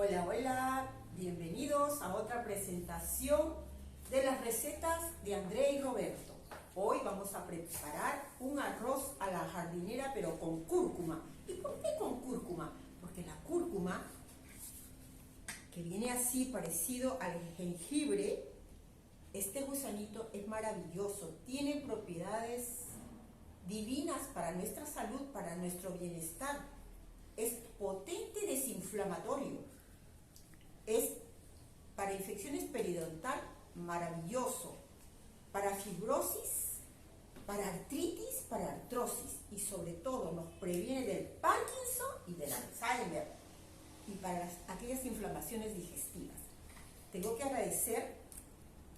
Hola, hola, bienvenidos a otra presentación de las recetas de Andrea y Roberto. Hoy vamos a preparar un arroz a la jardinera pero con cúrcuma. ¿Y por qué con cúrcuma? Porque la cúrcuma, que viene así parecido al jengibre, este gusanito es maravilloso, tiene propiedades divinas para nuestra salud, para nuestro bienestar. Es potente desinflamatorio. Es para infecciones periodontal maravilloso, para fibrosis, para artritis, para artrosis y sobre todo nos previene del Parkinson y del Alzheimer y para aquellas inflamaciones digestivas. Tengo que agradecer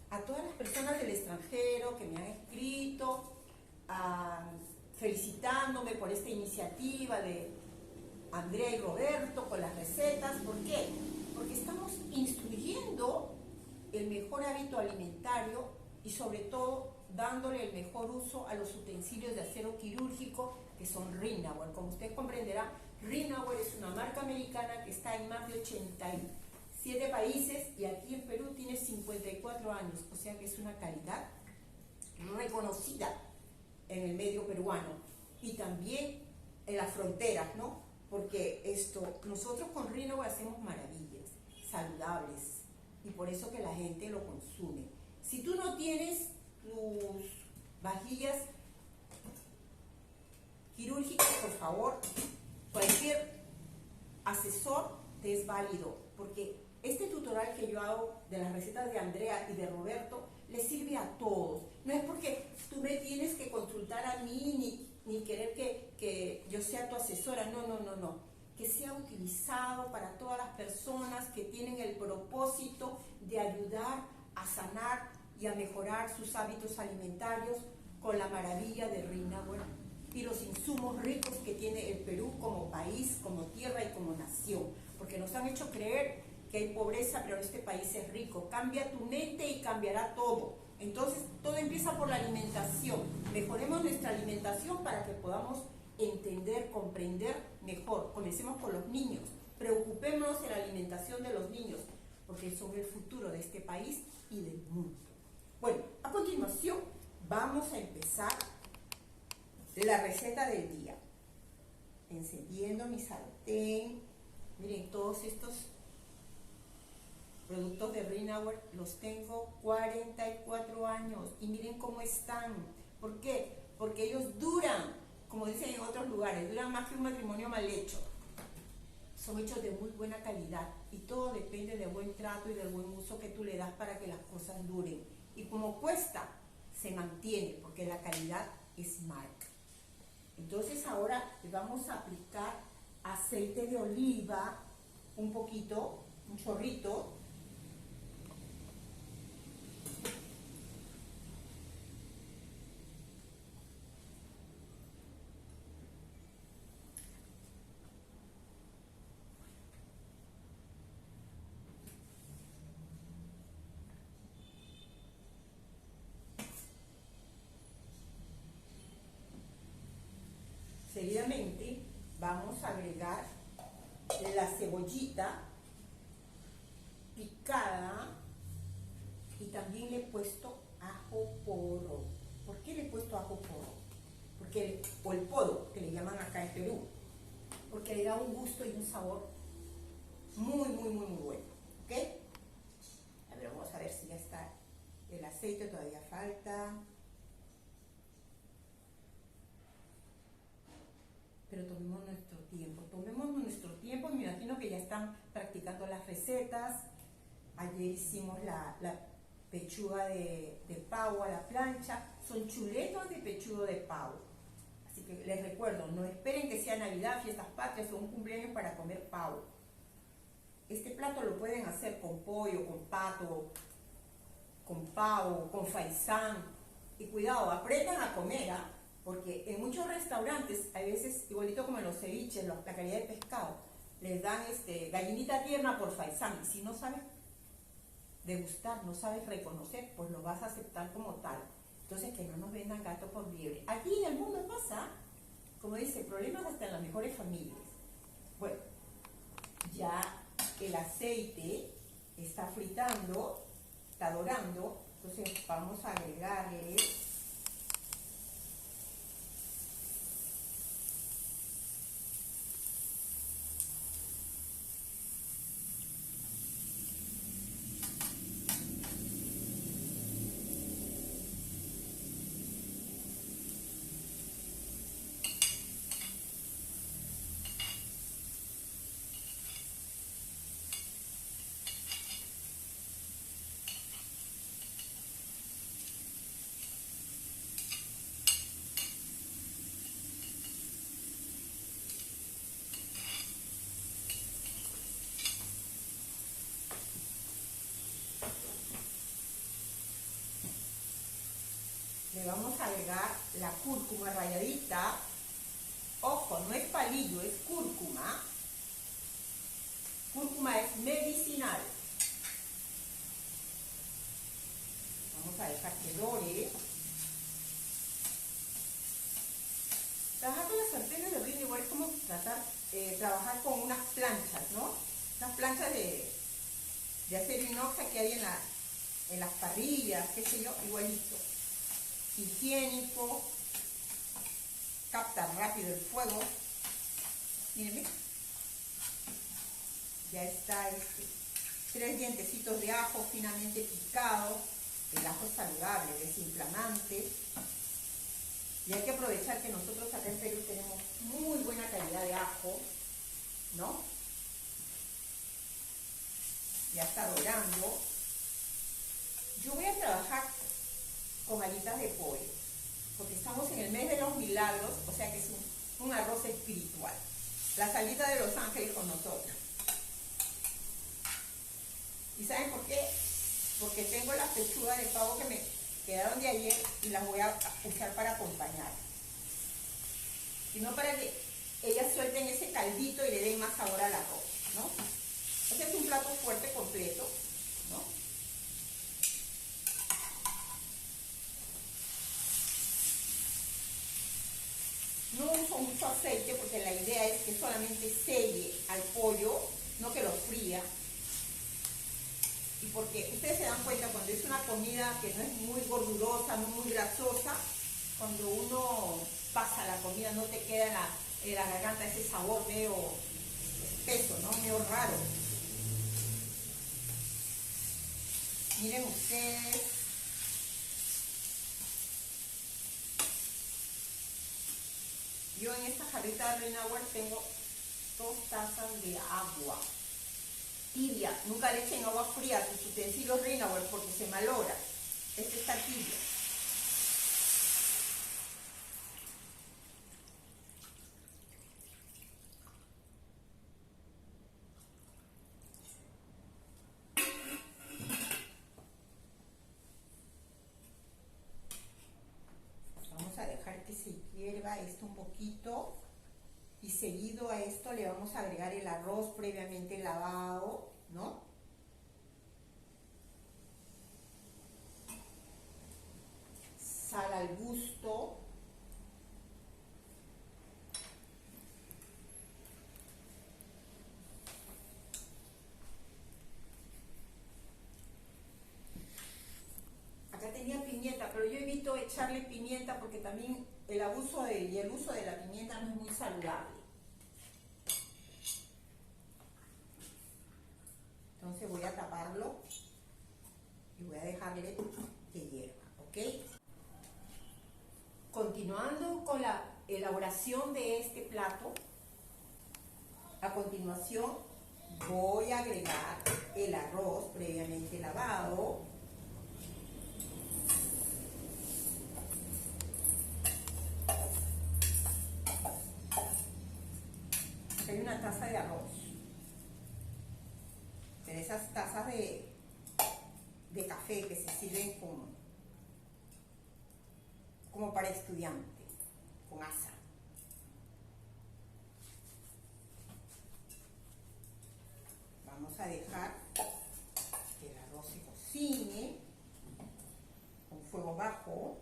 a todas las personas del extranjero que me han escrito felicitándome por esta iniciativa de Andrea y Roberto con las recetas. ¿Por qué? Porque estamos instruyendo el mejor hábito alimentario y sobre todo dándole el mejor uso a los utensilios de acero quirúrgico que son Rinaware. Como usted comprenderá, Rinaware es una marca americana que está en más de 87 países y aquí en Perú tiene 54 años, o sea que es una calidad reconocida en el medio peruano y también en las fronteras, ¿no? Porque nosotros con Rinaware hacemos maravillas, saludables, y por eso que la gente lo consume. Si tú no tienes tus vajillas quirúrgicas, por favor, cualquier asesor te es válido, porque este tutorial que yo hago de las recetas de Andrea y de Roberto le sirve a todos. No es porque tú me tienes que consultar a mí ni querer que yo sea tu asesora, no. Que sea utilizado para todas las personas que tienen el propósito de ayudar a sanar y a mejorar sus hábitos alimentarios con la maravilla de Rinaware y los insumos ricos que tiene el Perú como país, como tierra y como nación. Porque nos han hecho creer que hay pobreza, pero este país es rico. Cambia tu mente y cambiará todo. Entonces, todo empieza por la alimentación. Mejoremos nuestra alimentación para que podamos entender, comprender mejor. Comencemos con los niños. Preocupémonos en la alimentación de los niños, porque son el futuro de este país y del mundo. Bueno, a continuación vamos a empezar la receta del día. Encendiendo mi sartén. Miren, todos estos productos de Rinaware los tengo 44 años y miren cómo están. ¿Por qué? Porque ellos duran, como dicen en otros lugares, duran más que un matrimonio mal hecho. Son hechos de muy buena calidad y todo depende del buen trato y del buen uso que tú le das para que las cosas duren. Y como cuesta, se mantiene porque la calidad es marca. Entonces ahora le vamos a aplicar aceite de oliva, un poquito, un chorrito. Seguidamente vamos a agregar la cebollita picada y también le he puesto ajo porro. ¿Por qué le he puesto ajo porro? O el podo, que le llaman acá en Perú, porque le da un gusto y un sabor muy bueno, ¿ok? A ver, vamos a ver si ya está el aceite, todavía falta. Pero tomemos nuestro tiempo, me imagino que ya están practicando las recetas. Ayer hicimos la pechuga de pavo a la plancha, son chuletos de pechuga de pavo. Así que les recuerdo, no esperen que sea Navidad, fiestas patrias o un cumpleaños para comer pavo. Este plato lo pueden hacer con pollo, con pato, con pavo, con faisán. Y cuidado, aprendan a comer, porque en muchos restaurantes, a veces, igualito como en los ceviches, la calidad de pescado, les dan gallinita tierna por faisán. Y si no sabes degustar, no sabes reconocer, pues lo vas a aceptar como tal. Entonces, que no nos vendan gato por liebre. Aquí en el mundo pasa, como dice, problemas hasta en las mejores familias. Bueno, ya el aceite está fritando, está dorando. Entonces vamos a agregarle le vamos a agregar la cúrcuma ralladita. Ojo, no es palillo, es cúrcuma. Cúrcuma es medicinal. Vamos a dejar que dore. Trabajar con las sartenes de horno igual es como trabajar con unas planchas, ¿no? Unas planchas de acero inox que hay en las parrillas, qué sé yo, igualito. Higiénico, capta rápido el fuego. Mírenme, ya está 3 dientecitos de ajo finamente picado. El ajo es saludable, desinflamante. Y hay que aprovechar que nosotros acá en Perú tenemos muy buena calidad de ajo, ¿no? Ya está dorando. Yo voy a trabajar con alitas de pollo, porque estamos en el mes de los milagros, o sea que es un arroz espiritual. Las alitas de los ángeles con nosotros. ¿Y saben por qué? Porque tengo las pechugas de pavo que me quedaron de ayer y las voy a usar para acompañar. Y no para que ellas suelten ese caldito y le den más sabor al arroz, ¿no? Este es un plato fuerte completo, ¿no? No uso mucho aceite porque la idea es que solamente selle al pollo, no que lo fría. Y porque ustedes se dan cuenta cuando es una comida que no es muy gordurosa, no muy grasosa, cuando uno pasa la comida no te queda en la garganta ese sabor medio espeso, ¿no? Medio raro. Miren ustedes. Yo en esta jarrita de Reynauer tengo 2 tazas de agua tibia. Nunca le echen agua fría a sus utensilios Reynauer porque se malogra. Este está tibio. Vamos a dejar que se hierva esto un poquito. Y seguido a esto le vamos a agregar el arroz previamente lavado, ¿no? Sal al gusto. Acá tenía pimienta, pero yo evito echarle pimienta porque también el uso de la pimienta no es muy saludable. Entonces voy a taparlo y voy a dejarle que hierva, ¿ok? Continuando con la elaboración de este plato, a continuación voy a agregar el arroz previamente lavado. Hay una taza de arroz, de esas tazas de café que se sirven como para estudiante, con asa. Vamos a dejar que el arroz se cocine con fuego bajo.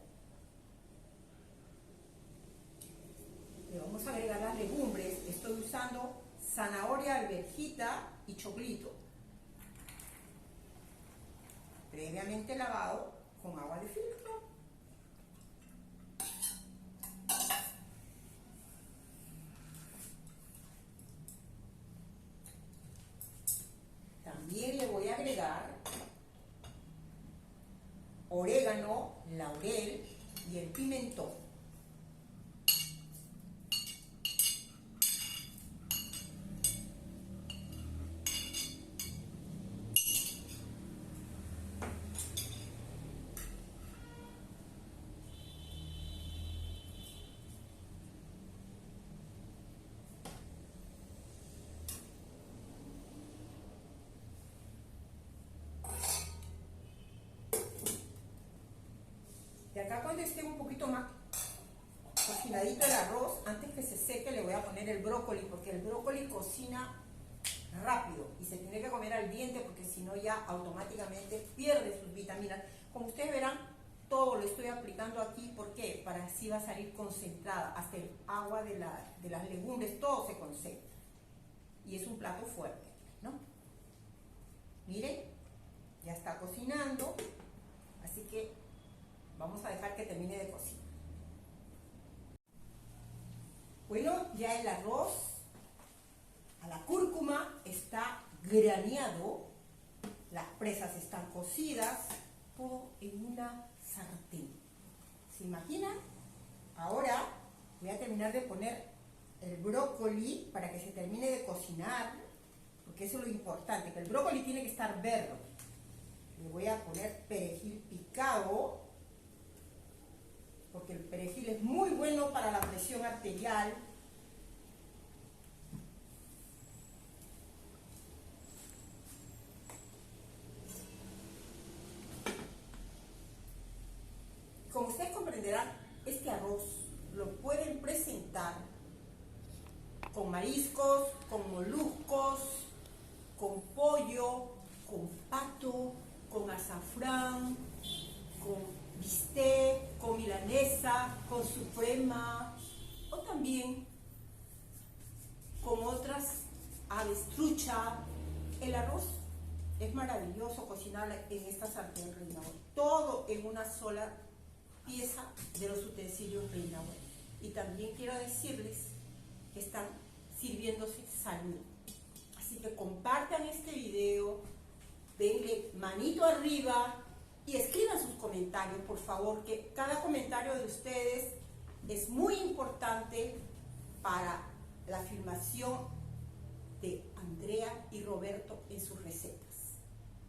Le vamos a agregar las legumbres. Estoy usando zanahoria, alverjita, y choclito, previamente lavado con agua de filtro. También le voy a agregar orégano, laurel y el pimentón. De acá, cuando esté un poquito más cocinadito el arroz, antes que se seque le voy a poner el brócoli, porque el brócoli cocina rápido y se tiene que comer al diente, porque si no ya automáticamente pierde sus vitaminas. Como ustedes verán, todo lo estoy aplicando aquí. ¿Por qué? Para así va a salir concentrada, hasta el agua de las legumbres, todo se concentra. Y es un plato fuerte, ¿no? Miren, ya está cocinando, así que vamos a dejar que termine de cocinar. Bueno, ya el arroz a la cúrcuma está graneado, las presas están cocidas, todo en una sartén. ¿Se imaginan? Ahora voy a terminar de poner el brócoli para que se termine de cocinar, porque eso es lo importante, que el brócoli tiene que estar verde. Le voy a poner perejil picado, porque el perejil es muy bueno para la presión arterial. Como ustedes comprenderán, este arroz lo pueden presentar con mariscos, con moluscos, con pollo, con pato, con azafrán, con bistec, con milanesa, con suprema, o también con otras aves, trucha. El arroz es maravilloso cocinar en esta sartén Reina Bueno. Todo en una sola pieza de los utensilios Reina Bueno. Y también quiero decirles que están sirviéndose salud. Así que compartan este video, denle manito arriba y escriban sus comentarios, por favor, que cada comentario de ustedes es muy importante para la filmación de Andrea y Roberto en sus recetas.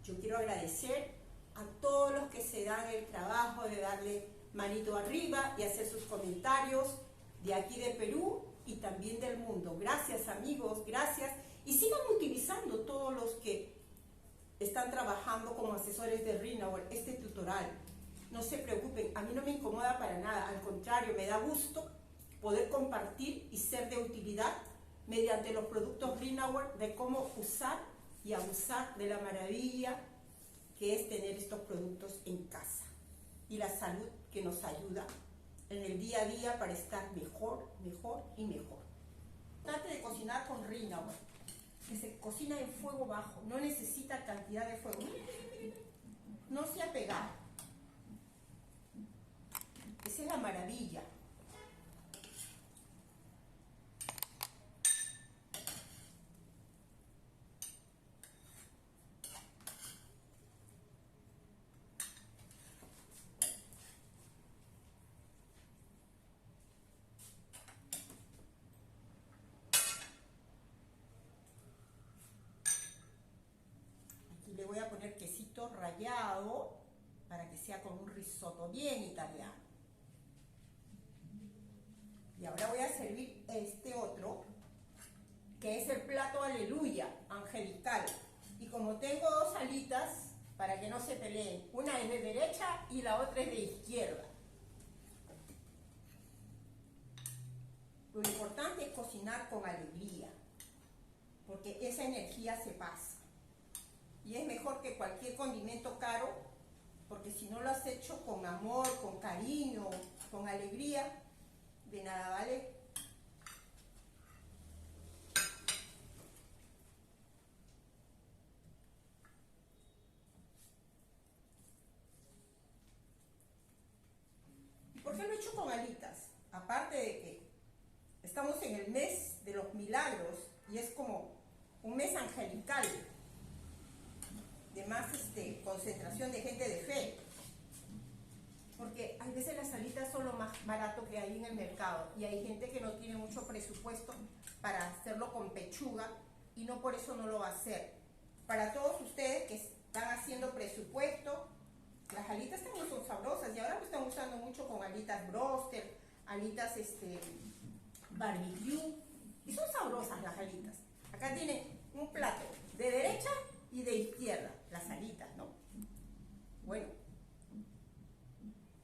Yo quiero agradecer a todos los que se dan el trabajo de darle manito arriba y hacer sus comentarios de aquí de Perú y también del mundo. Gracias, amigos, gracias. Y sigan utilizando todos los que están trabajando como asesores de Rinauer este tutorial. No se preocupen, a mí no me incomoda para nada, al contrario, me da gusto poder compartir y ser de utilidad mediante los productos Rinauer, de cómo usar y abusar de la maravilla que es tener estos productos en casa y la salud que nos ayuda en el día a día para estar mejor, mejor y mejor. Trate de cocinar con Rinauer, que se cocina en fuego bajo, no necesita cantidad de fuego. No se apega. Esa es la maravilla. Le voy a poner quesito rallado para que sea como un risotto bien italiano. Y ahora voy a servir este otro, que es el plato aleluya, angelical. Y como tengo dos alitas, para que no se peleen, una es de derecha y la otra es de izquierda. Lo importante es cocinar con alegría, porque esa energía se pasa. Y es mejor que cualquier condimento caro, porque si no lo has hecho con amor, con cariño, con alegría, de nada vale. son alitas. Aparte de que estamos en el mes de los milagros y es como un mes angelical, de más concentración de gente de fe. Porque a veces las alitas son lo más barato que hay en el mercado y hay gente que no tiene mucho presupuesto para hacerlo con pechuga y no por eso no lo va a hacer. Para todos ustedes que están haciendo presupuesto, las alitas también son sabrosas y ahora lo están usando mucho con alitas broster, alitas barbecue y son sabrosas las alitas. Acá tienen un plato de derecha y de izquierda, las alitas, ¿no? Bueno,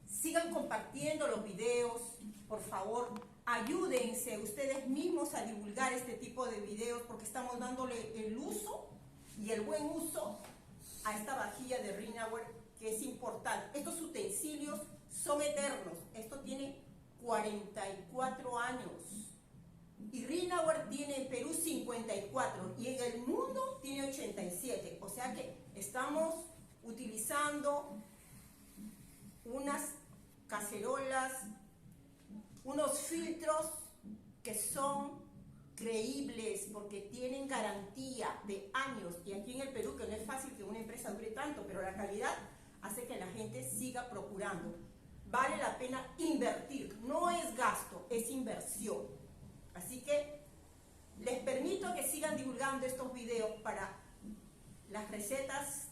sigan compartiendo los videos, por favor, ayúdense ustedes mismos a divulgar este tipo de videos porque estamos dándole el uso y el buen uso a esta vajilla de Rinaware que es importante. Estos utensilios son eternos, esto tiene 44 años y Rinaware tiene en Perú 54 y en el mundo tiene 87, o sea que estamos utilizando unas cacerolas, unos filtros que son creíbles porque tienen garantía de años y aquí en el Perú que no es fácil que una empresa dure tanto, pero la calidad hace que la gente siga procurando. Vale la pena invertir, no es gasto, es inversión. Así que les permito que sigan divulgando estos videos para las recetas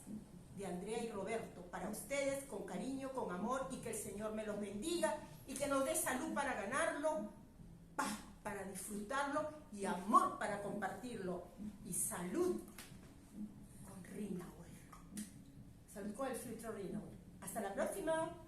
de Andrea y Roberto, para ustedes con cariño, con amor y que el Señor me los bendiga y que nos dé salud para ganarlo, paz para disfrutarlo y amor para compartirlo y salud con Rinaware. Salud con el filtro Rinaware. Hasta la próxima.